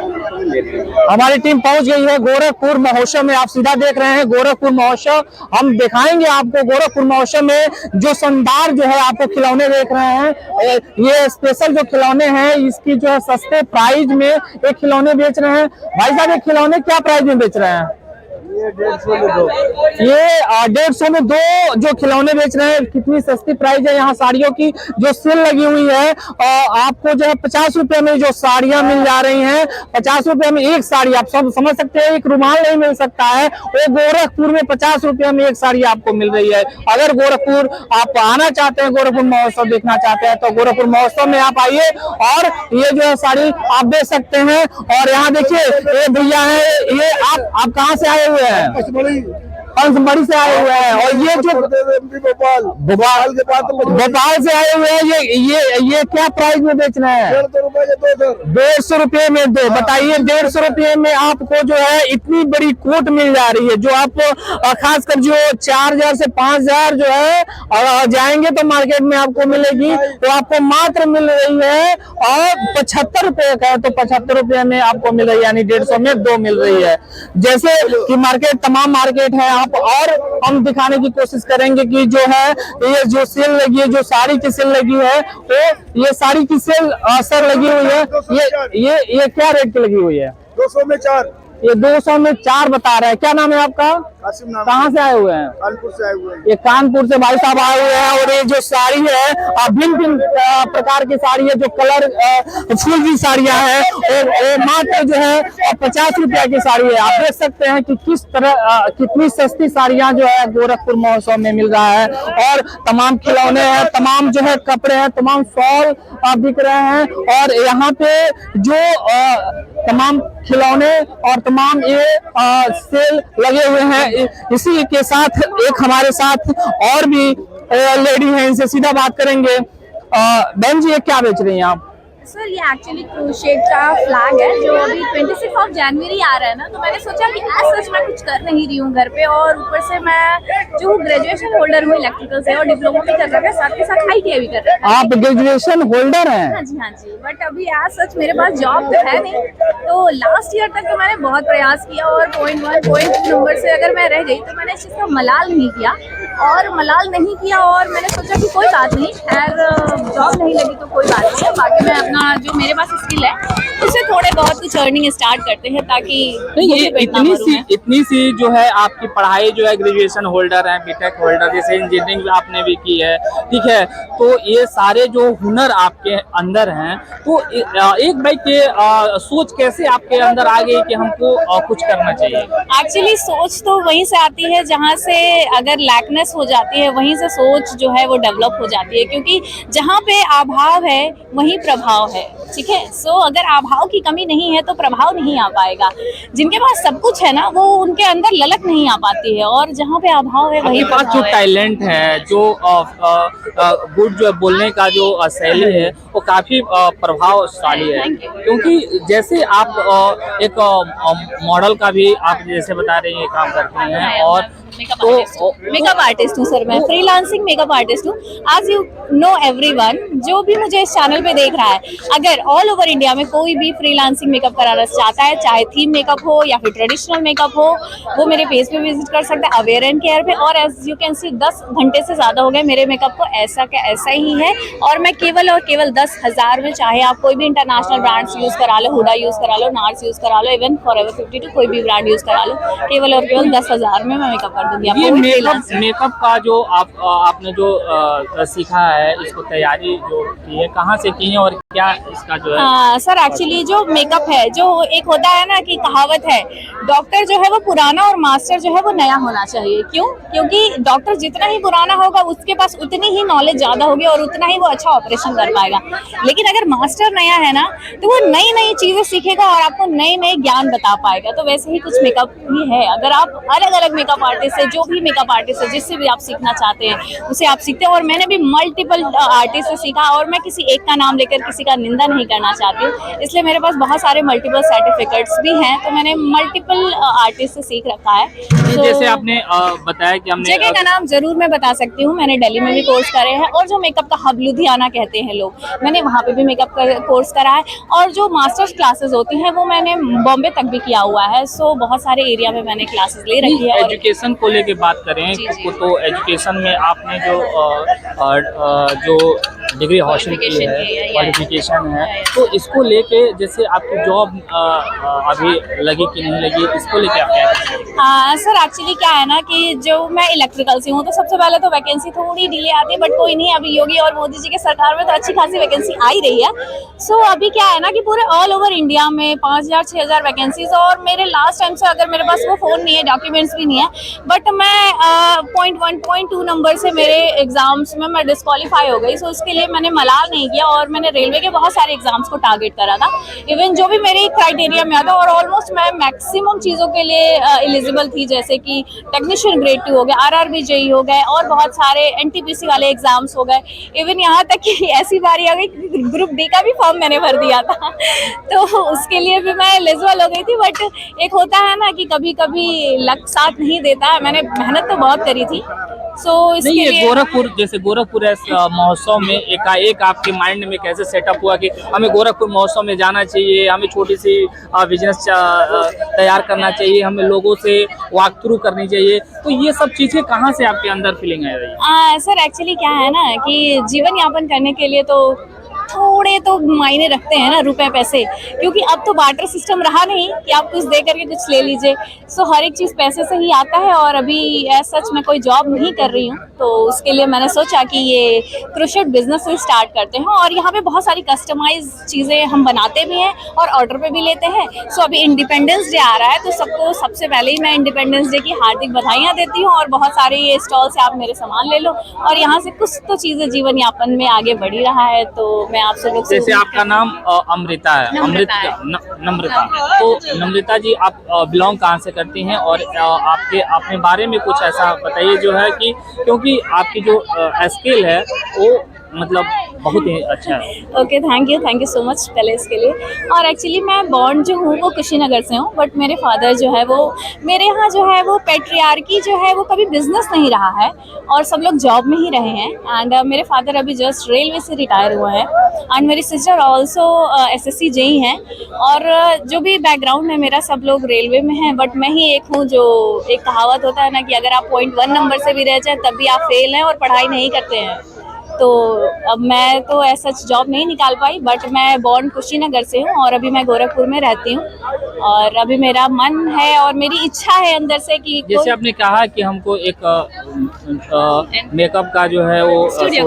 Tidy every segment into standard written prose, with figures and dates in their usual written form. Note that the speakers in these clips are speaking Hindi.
हमारी टीम पहुंच गई है गोरखपुर महोत्सव में। आप सीधा देख रहे हैं गोरखपुर महोत्सव। हम दिखाएंगे आपको गोरखपुर महोत्सव में जो शानदार जो है आपको खिलौने देख रहे हैं। ये स्पेशल जो खिलौने हैं इसकी जो है सस्ते प्राइस में एक खिलौने बेच रहे हैं। भाई साहब ये खिलौने क्या प्राइस में बेच रहे हैं? ये 150 में 2। ये 150 में 2 जो खिलौने बेच रहे हैं। कितनी सस्ती प्राइस है। यहाँ साड़ियों की जो सेल लगी हुई है आपको जो है 50 रुपए में जो साड़ियां मिल जा रही हैं। 50 रुपए में एक साड़ी, आप सब समझ सकते हैं एक रुमाल नहीं मिल सकता है, वो गोरखपुर में 50 रुपए में एक साड़ी आपको मिल रही है। अगर गोरखपुर आप आना चाहते हैं, गोरखपुर महोत्सव देखना चाहते हैं तो गोरखपुर महोत्सव में आप आइए और ये जो है साड़ी आप देख सकते हैं। और यहाँ देखिए ये भैया है, ये आप कहाँ से आए हुए हैं? पंचमढ़ी से आए हुए हैं। और ये जो भोपाल से आए हुए हैं, ये क्या प्राइस में बेच रहे हैं? 150 रुपए में 2। बताइए 150 रुपए में आपको जो है इतनी बड़ी कोट मिल जा रही है, जो आपको खासकर जो 4000 से 5000 जो है जाएंगे तो मार्केट में आपको मिलेगी, तो आपको मात्र मिल रही है और 75 रुपए का है, तो 75 रुपए में आपको मिल रही है, यानी 150 में 2 मिल रही है। जैसे कि मार्केट तमाम मार्केट है आप, और हम दिखाने की कोशिश करेंगे कि जो है ये जो सेल लगी है, जो साड़ी की सेल लगी है, तो ये साड़ी की सेल सर लगी हुई है। ये क्या रेट की लगी हुई है? 200 में 4। ये 200 में 4 बता रहे हैं। क्या नाम है आपका? कासिम नाम। कहाँ से आए हुए हैं? कानपुर से आए हुए हैं। ये कानपुर से भाई साहब आए हुए हैं। और ये जो साड़ी है भिन्न भिन्न प्रकार की साड़ी है, जो कलर फूल की साड़ियां हैं, और मात्र जो है 50 रुपया की साड़ी है। आप देख सकते हैं कि किस तरह कितनी सस्ती साड़ियां जो है गोरखपुर महोत्सव में मिल रहा है। और तमाम खिलौने हैं, तमाम जो है कपड़े हैं, तमाम शॉल बिक रहे हैं। और यहाँ पे जो तमाम खिलौने और तमाम ये सेल लगे हुए हैं। इसी के साथ एक हमारे साथ और भी लेडी हैं, इनसे सीधा बात करेंगे। बहन जी ये क्या बेच रही हैं आप? सर ये एक्चुअली क्रूसेट का फ्लैग है, जो अभी 26 जनवरी आ रहा है ना, तो मैंने सोचा कि एज सच मैं कुछ कर नहीं रही हूँ घर पे, और ऊपर से मैं जो ग्रेजुएशन होल्डर हूँ इलेक्ट्रिकल से, और डिप्लोमा भी कर रहा है, साथ के साथ ITI भी कर रहा है। आप ग्रेजुएशन होल्डर हैं? हाँ जी। बट अभी एज सच मेरे पास जॉब तो है नहीं, तो लास्ट ईयर तक तो मैंने बहुत प्रयास किया, और पॉइंट 2 नंबर से अगर मैं रह गई तो मैंने इस चीज़ का मलाल नहीं किया, और मैंने सोचा कि कोई बात नहीं, खैर जॉब नहीं लगी तो कोई बात नहीं है, बाकी मैं अपना जो मेरे पास स्किल है उससे थोड़े बहुत कुछ अर्निंग स्टार्ट करते हैं, ताकि इतनी सी जो है आपकी पढ़ाई जो है, ग्रेजुएशन होल्डर है, बीटेक होल्डर, जैसे इंजीनियरिंग आपने भी की है, ठीक है, तो ये सारे जो हुनर आपके अंदर हैं, तो एक भाई के सोच कैसे आपके अंदर आ गई कि हमको कुछ करना चाहिए? एक्चुअली सोच तो वहीं से आती है जहाँ से अगर लैकनेस हो जाती है, वहीं से सोच जो है वो डेवलप हो जाती है, क्योंकि जहाँ पे अभाव है वहीं प्रभाव है, ठीक है। सो अगर अभाव की कमी नहीं है तो प्रभाव नहीं आ पाएगा। जिनके पास सब कुछ है ना, वो उनके अंदर ललक नहीं आ पाती है, और जहाँ पे अभाव है वहीं प्रभाव जो टैलेंट है, जो गुड जो बोलने का जो शैली है, वो काफी प्रभावशाली है, क्योंकि जैसे आप एक मॉडल का भी आप जैसे बता रही हैं काम करते हैं, और मेकअप आर्टिस्ट हूँ सर, मैं फ्रीलांसिंग मेकअप आर्टिस्ट हूँ। आज यू नो एवरीवन जो भी मुझे इस चैनल पे देख रहा है, अगर ऑल ओवर इंडिया में कोई भी फ्रीलांसिंग मेकअप कराना चाहता है, चाहे थीम मेकअप हो या फिर ट्रेडिशनल मेकअप हो, वो मेरे पेज पे विजिट कर सकता है, अवेयर एंड केयर पे। और एज यू कैन सी 10 घंटे से ज्यादा हो गए मेरे मेकअप को ऐसा का ऐसा ही है, और मैं केवल और केवल 10,000 में, चाहे आप कोई भी इंटरनेशनल ब्रांड्स यूज करा लो, हुडा यूज करा लो, नार्स यूज करा लो, इवन फॉरएवर 52 कोई भी ब्रांड यूज करा लो, केवल और केवल 10,000 में मैं मेकअप कर दूंगी आपको। ये मेकअप का जो आपने जो सीखा है, इसको तैयारी जो की है, कहाँ से की है और क्या इसका जो है? सर एक्चुअली जो मेकअप है, जो एक होता है ना कि कहावत है, डॉक्टर जो है वो पुराना और मास्टर जो है वो नया होना चाहिए। क्यों? क्योंकि डॉक्टर जितना ही पुराना होगा उसके पास उतनी ही नॉलेज ज्यादा होगी और उतना ही वो अच्छा ऑपरेशन कर पाएगा। लेकिन अगर मास्टर नया है ना, तो वो नई नई चीजें सीखेगा और आपको नए नए ज्ञान बता पाएगा। तो वैसे ही कुछ मेकअप भी है, अगर आप अलग अलग मेकअप आर्टिस्ट है, जो भी मेकअप आर्टिस्ट है, जिससे भी आप सीखना चाहते हैं उसे आप सीखते हैं। और मैंने भी मल्टीपल आर्टिस्ट से सीखा, और मैं किसी एक का नाम लेकर किसी किसी का निंदा नहीं करना चाहती हूँ, इसलिए मेरे पास बहुत सारे मल्टीपल सर्टिफिकेट्स भी हैं। तो मैंने मल्टीपल आर्टिस्ट से सीख रखा है। तो जैसे आपने बताया कि हमने जगह का नाम जरूर मैं बता सकती हूँ, मैंने दिल्ली में भी कोर्स करे हैं, और जो मेकअप का हब लुधियाना कहते हैं लोग, मैंने वहाँ पे भी मेकअप कोर्स करा है, और जो मास्टर्स क्लासेस होती हैं वो मैंने बॉम्बे तक भी किया हुआ है। सो बहुत सारे एरिया में मैंने क्लासेस ले रखी है। और एजुकेशन को लेके बात करें तो एजुकेशन में आपने जो डिग्री हासिल की है, क्वालिफिकेशन है, तो इसको लेके जैसे आपकी जॉब अभी लगी कि नहीं लगी, इसको लेके आप क्या कहेंगे? हाँ सर, एक्चुअली क्या है ना कि जो मैं इलेक्ट्रिकल से हूँ, तो सबसे पहले तो वैकेंसी थोड़ी डिले आती है, बट कोई नहीं, अभी योगी और मोदी जी के सरकार में तो अच्छी खासी वैकेंसी आ ही रही है। सो अभी क्या है ना कि पूरे ऑल ओवर इंडिया में 5000 6000 वैकेंसीज, और मेरे लास्ट टाइम से अगर मेरे पास वो फ़ोन नहीं है, डॉक्यूमेंट्स भी नहीं है, बट मैं 0.1 0.2 नंबर से मेरे एग्जाम्स में मैं डिस्क्वालीफाई हो गई। सो इसके लिए मैंने मलाल नहीं किया, और मैंने रेलवे के बहुत सारे एग्जाम्स को टारगेट करा था, इवन जो भी मेरे क्राइटेरिया में आता, और ऑलमोस्ट मैं मैक्सिमम चीज़ों के लिए एलिजिबल थी, जैसे कि टेक्नीशियन ग्रेड 2 हो गया, RRB JEE हो गए, और बहुत सारे NTPC वाले एग्जाम्स हो गए। इवन यहाँ तक कि ऐसी बारी आ गई कि ग्रुप D का भी फॉर्म मैंने भर दिया था तो उसके लिए भी मैं एलिजिबल हो गई थी। बट एक होता है ना कि कभी कभी लक साथ नहीं देता है, मैंने मेहनत तो बहुत करी थी। सो इसके नहीं, ये लिए गोरखपुर, जैसे गोरखपुर महोत्सव में एकाएक आपके माइंड में कैसे सेटअप हुआ कि हमें गोरखपुर महोत्सव में जाना चाहिए, हमें छोटी सी बिजनेस तैयार करना चाहिए, हमें लोगों से वॉक थ्रू करनी चाहिए, तो ये सब चीजें कहाँ से आपके अंदर फीलिंग आ रही है? सर एक्चुअली क्या है ना कि जीवन यापन करने के लिए तो थोड़े तो मायने रखते हैं ना रुपए पैसे, क्योंकि अब तो बार्टर सिस्टम रहा नहीं कि आप कुछ दे करके कुछ ले लीजिए। सो हर एक चीज़ पैसे से ही आता है, और अभी एज सच मैं कोई जॉब नहीं कर रही हूँ, तो उसके लिए मैंने सोचा कि ये क्रोशेट बिजनेस से स्टार्ट करते हैं। और यहाँ पे बहुत सारी कस्टमाइज चीज़ें हम बनाते भी हैं और ऑर्डर पे भी लेते हैं। सो अभी इंडिपेंडेंस डे आ रहा है, तो सबको सबसे पहले ही मैं इंडिपेंडेंस डे की हार्दिक बधाइयाँ देती हूँ, और बहुत सारे ये स्टॉल से आप मेरे सामान ले लो, और यहाँ से कुछ तो चीज़ें जीवन यापन में आगे बढ़ ही रहा है। तो मैं आप सब लोग से, जैसे आपका नाम अमृता है, नम्रता, तो नम्रता जी, आप बिलोंग कहाँ से करती हैं, और आपके अपने बारे में कुछ ऐसा बताइए जो है कि क्योंकि आपकी जो स्किल है वो मतलब बहुत ही अच्छा है। Okay, thank you so much पहले इसके लिए। और एक्चुअली मैं बॉर्न जो हूँ वो कुशीनगर से हूँ, बट मेरे फादर जो है वो मेरे यहाँ जो है वो पेट्रियार्की जो है वो कभी बिजनेस नहीं रहा है, और सब लोग जॉब में ही रहे हैं। एंड मेरे फादर अभी जस्ट रेलवे से रिटायर हुए हैं, एंड मेरी सिस्टर ऑल्सो SSC JEE हैं, और जो भी बैकग्राउंड है मेरा, सब लोग रेलवे में हैं, बट मैं ही एक हूँ जो, एक कहावत होता है ना कि अगर आप 0.1 नंबर से भी रह जाए तब भी आप फेल हैं और पढ़ाई नहीं करते हैं। तो अब मैं तो ऐसा जॉब नहीं निकाल पाई, बट मैं बॉर्न कुशीनगर से हूँ, और अभी मैं गोरखपुर में रहती हूँ, और अभी मेरा मन है और मेरी इच्छा है अंदर से कि जैसे आपने कहा कि हमको एक मेकअप का जो है वो स्टूडियो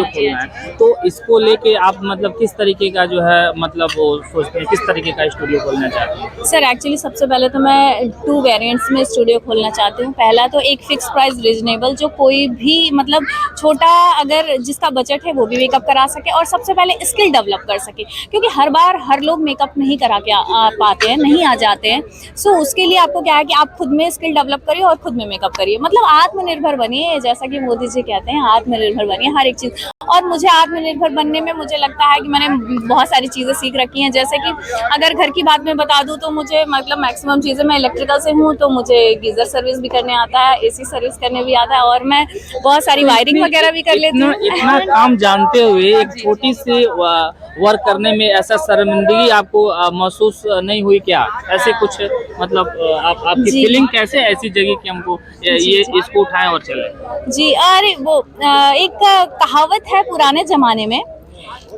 खोलना है, तो इसको लेके आप मतलब किस तरीके का जो है मतलब वो सोचते हैं, किस तरीके का स्टूडियो खोलना चाहते हैं? सर एक्चुअली सबसे पहले तो मैं 2 वेरिएंट्स में स्टूडियो खोलना चाहती हूँ। पहला तो एक फिक्स प्राइस रीजनेबल, जो कोई भी मतलब छोटा अगर जिसका बजट है वो भी मेकअप करा सके, और सबसे पहले स्किल डेवलप कर सके, क्योंकि हर बार हर लोग मेकअप नहीं करा के आ पाते हैं, नहीं आ जाते हैं। सो उसके लिए आपको क्या है कि आप खुद में स्किल डेवलप करिए और खुद में मेकअप करिए, मतलब आत्मनिर्भर बनिए, जैसा कि मोदी जी कहते हैं आत्मनिर्भर बनिए हर एक चीज़। और मुझे आत्मनिर्भर बनने में मुझे लगता है कि मैंने बहुत सारी चीज़ें सीख रखी हैं, जैसे कि अगर घर की बात मैं बता दूँ तो मुझे मतलब मैक्सिमम चीज़ें, मैं इलेक्ट्रिकल से हूँ तो मुझे गीज़र सर्विस भी करने आता है, AC सर्विस करने भी आता है, और मैं बहुत सारी वायरिंग वगैरह भी कर लेती हूँ। इतना काम जानते हुए एक छोटी सी वर्क करने में ऐसा शर्मिंदगी आपको महसूस नहीं हुई क्या? ऐसे कुछ मतलब आपकी फीलिंग कैसे ऐसी जगह कि हमको ये इसको उठाएं और चले? जी, अरे वो एक कहावत है पुराने जमाने में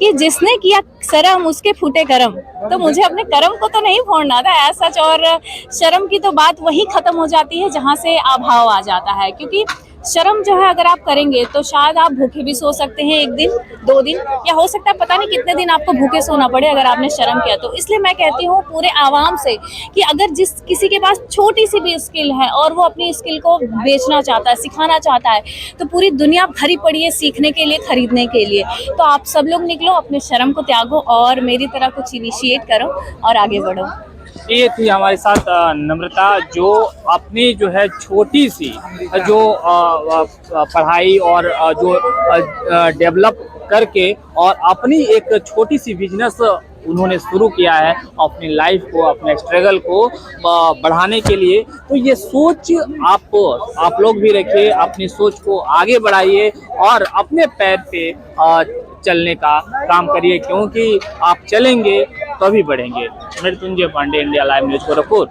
कि जिसने किया शर्म उसके फूटे करम, तो मुझे अपने कर्म को तो नहीं फोड़ना था एज सच, और शर्म की तो बात वही खत्म हो जाती है जहाँ से अभाव आ जाता है, क्योंकि शर्म जो है अगर आप करेंगे तो शायद आप भूखे भी सो सकते हैं 1 दिन 2 दिन, या हो सकता है पता नहीं कितने दिन आपको भूखे सोना पड़े अगर आपने शर्म किया तो। इसलिए मैं कहती हूँ पूरे आवाम से कि अगर किसी के पास छोटी सी भी स्किल है और वो अपनी स्किल को बेचना चाहता है, सिखाना चाहता है, तो पूरी दुनिया भरी पड़ी है सीखने के लिए, खरीदने के लिए। तो आप सब लोग निकलो, अपने शर्म को त्यागो और मेरी तरह कुछ इनिशिएट करो और आगे बढ़ो। ये थी हमारे साथ नम्रता, जो अपनी जो है छोटी सी जो पढ़ाई और जो डेवलप करके और अपनी एक छोटी सी बिजनेस उन्होंने शुरू किया है अपनी लाइफ को, अपने स्ट्रगल को बढ़ाने के लिए। तो ये सोच आप लोग भी रखिए, अपनी सोच को आगे बढ़ाइए और अपने पैर पे चलने का काम करिए, क्योंकि आप चलेंगे तभी बढ़ेंगे। Mrityunjay Pandey, India live news, Gorakhpur.